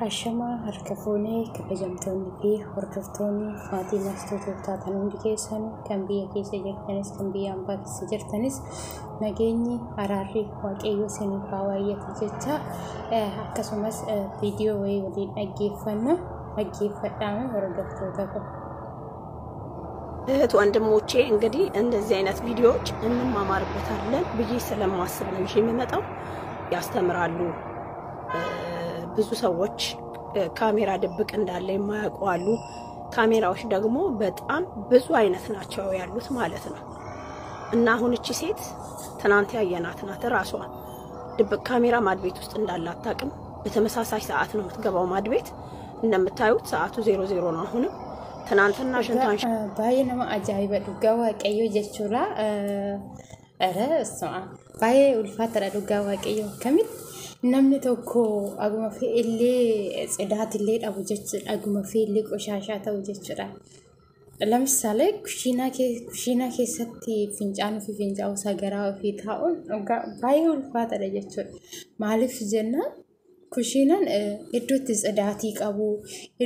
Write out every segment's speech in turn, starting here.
Ashamaa harka fuunee kabajamtoonni fi hordoftoonni maatii maastotootaa kan hundi keessan kan biyya keessa jirtanis kan biyya ambaa keessa jirtanis nageenyi araarri waaqayyo isiniif haa baay'atu jecha akkasumas viidiyoo wayii waliin dhaggeeffadhaa hordoftoota ko ወንድሞቼ እንግዲህ እንደዚህ አይነት ቪዲዮዎች እንማማርበታለን ብዬ ስለማስብ ነው የሚመጣው ያስተምራሉ ብዙ ሰዎች ካሜራ ድብቅ እንዳለ የማያውቁ አሉ ካሜራዎች ደግሞ በጣም ብዙ አይነት ናቸው ያሉት ማለት ነው እና አሁን እቺ ሴት ትናንት ያየናት ናት ራሷ ድብቅ ካሜራ ማድቤት ውስጥ እንዳለ አታውቅም በተመሳሳይ ሰዓት ነው የምትገባው ማድቤት እንደምታዩት ሰዓቱ 00 ነው አሁን ትናንትና ሽንታን ባየነማ አጃይበ ዱጋ ዋቀዮ ጀቹራ አረ እሷ ባየ ulfaatara ዱጋ ዋቀዮ ከሚት namni tokko aguma fe'illee tsidaatiillee dhabu jechuudha aguma fe'illee qoshashaa ta'u jechuudha lamsaale kushiinaa keessatti fincaanuu fi fincaa'uu sagaraa ofii taa'uun baay'ee ulfaatadha jechuudha maaliif jennaan kushiinaan iddoo itti tsidaatii qabu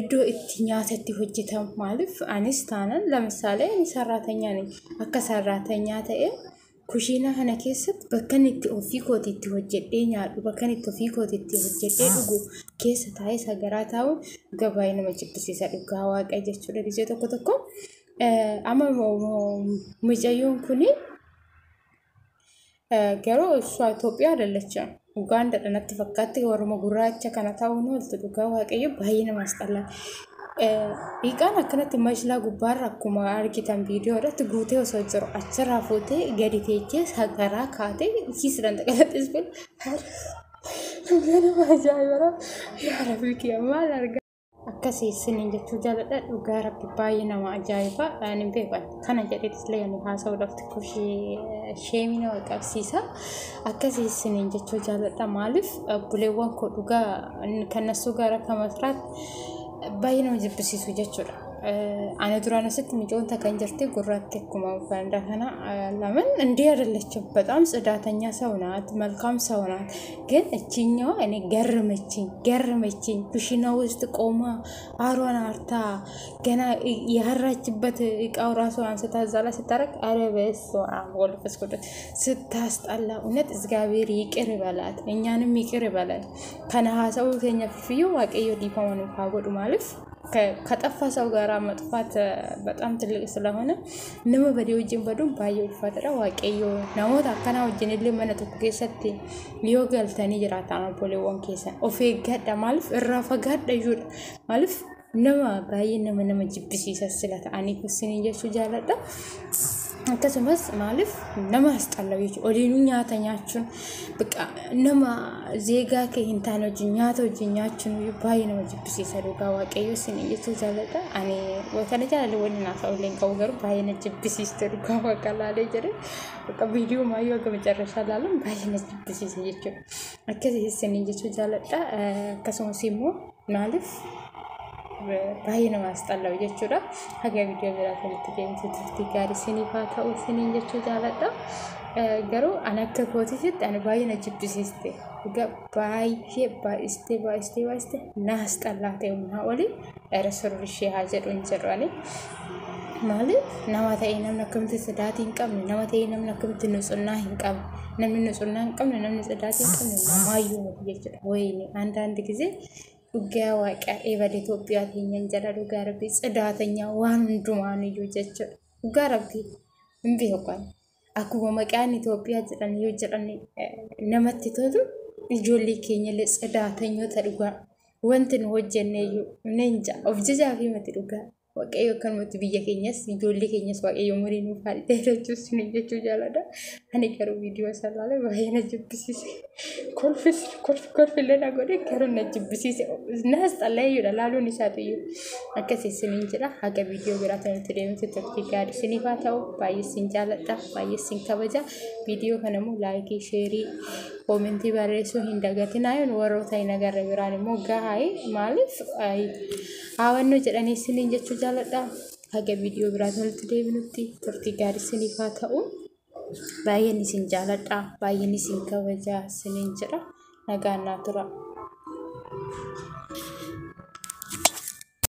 iddoo itti nyaatatti hojjetamu maaliif anis taanaan lamsaale ani sarraatanyaan akka sarraatanyaa ta'e kushiina kana keessatti bakkan itti ofii kootiitti hojjedhee nyaadhu bakkan itti ofii kootiitti hojjedhee dhugu keessa taa'ee sagaraa taa'u gabaayee nama jibbisiisa dhugaa waaqa jechuudha gisee tokko amma mucayyoon kuni garuu ishee Itoophiyaa dalacha Uganda dhanatti fakkaatti Oromoo gurraacha kana taa'uun waltu dhugaa waaqayyo baay'ee nama asxalla Ikan akkanatti maashilaa gubbaarra akkuma argitan viidiyoo irratti guutee osoo jiru achirraa fuutee gadi teechee sagaraa kaatee kiisiraan xaqalaxis kun nama ajaa'ibaa yaa rabbi kiyya maal argaa akkasii isiniin jechuu jaaladha dhugaa rabbi baay'ee nama ajaa'ibaa ani beekan kana jedhetis leeyanii haasa'uudhaaf sheemina qabsiisa akkasii isiniin jechuu jaaladha maaliif buleewwan koo dhugaa kan nasuu gaara kamasraat baay'ee nama jibbisiisu jechuudha ana duraan asitti micoonta kan jirti gurraatti akkuma uffandaa kana laman እንዲህ አይደለችም በጣም ጽዳተኛ ሰው ናት መልካም ሰው ናት ግን እቺኛው እኔ ገረመችኝ ኩሽና ውስጥ ቆማ አሯን አርታ ገና ያራችበት እቃው ራሱ አንስታ ዛላ ስታረቅ አረበስ ወልፈስ ወደ ስታስጣላ እውነት እግዚአብሔር ይቅር ይበላት እኛንም ይቅር ይበላል ከነሐሰው ተኛ ፍዩ ዋቀዮ ዲፋውን ካጎዱ ማለፍ ከጠፋ ሰው ጋር መጥፋት በጣም ትልቅ ስለሆነ ነመ በዲዮጅን በዱም ባየው ይፈጥራ ዋቀዮ ናሞት አከና ወጅንል መነቱ ከሰት ሊዮገልተኒ ጅራታ ነው ፖሊዎን ከሰ ኦፌጋዳ ማልፍ እራፈጋዳ ይሁድ ማልፍ ነማ ባይነ ነመ ጅብሲሰ ስለታ አኒ ኩስኒ ጀሱ ጃለዳ akkasumas maalif nama asxallaw jechuudha oliinu nyaatanyaachuun bika nama zeegaa kee hin taane wajjin nyaata wajjin nyaachuun baay'ee nama jibbisiisa dhugaa waaqayyo isin jechuu jaalladha ani kana jaalala waliin haasa'uu illee qabu garuu baay'ee na jibbisiiste dhugaa waaqa laalee jedhe bika viidiyoo maayyoo akka macarrashaa laalan baay'ee na jibbisiisa jechuudha akkasii isin jechuu jaalladha akkasumas immoo maalif baay'ee nama asxallaw jechuudha haga viidiyoo biraa kanatti deemtu turtii gaarii isiniif haa ta'u isiniin jechuu jaalladha garuu ani akka kootiitti ani baay'ee na jibbisiiste baay'iste na asxallaa ta'e humnaa olii dheera sorrishee haa jedhu hin jedhu ani maaliif nama ta'ee namni akkamitti sadaatii hin qabne nama ta'ee namni akkamitti nuusunnaa hin qabne namni nuusunnaa hin qabne namni sadaatii hin qabne namaayyuu jechuudha wayini አንዳንድ ጊዜ dhugaa waaqa eebal Itoophiyaa keenyan jala dhugaa rabbi tsidaatanya waan hundumaan iyyuu jechuudha dhugaa rabbi hin beekan akkuma maqaan Itoophiyaa jedhan namatti tolu ijoollee keenya illee tsidaatanyota dhugaa wanti nu hojjenne iyyuu ninja of jajaa fi mati dhugaa waaqayyo akkanumatti biyya keenyas ijoollee keenyas waaqayyo umurii nuuf haa dheerachuu isin jechuu jaalladha ani garuu viidiyoo salaalee baay'ee na jibbisiise kolfillee na godhe garuu na jibbisiise naas xallayyuudha laaluun isaatu iyyuu akkasii isiniin jedha haga viidiyoo biraa ta'utti deemte turtii gaarii isiniif haa ta'u baay'ee isin jaalladha baay'ee isin kabaja viidiyoo kanammoo laayikii sheerii koomentii barreessuu hin dagatinaa warroota hin agarre biraan immoo gahaa'ee maaliif haawannoo jedhanii isiniin jechuu jaalladha haga viidiyoo biraa ta'utti deemnutti turtii gaarii isiniif haa ta'u baay'een isin jaalladha baay'een isin kabaja isiniin jedha nagaan naa tura ነው።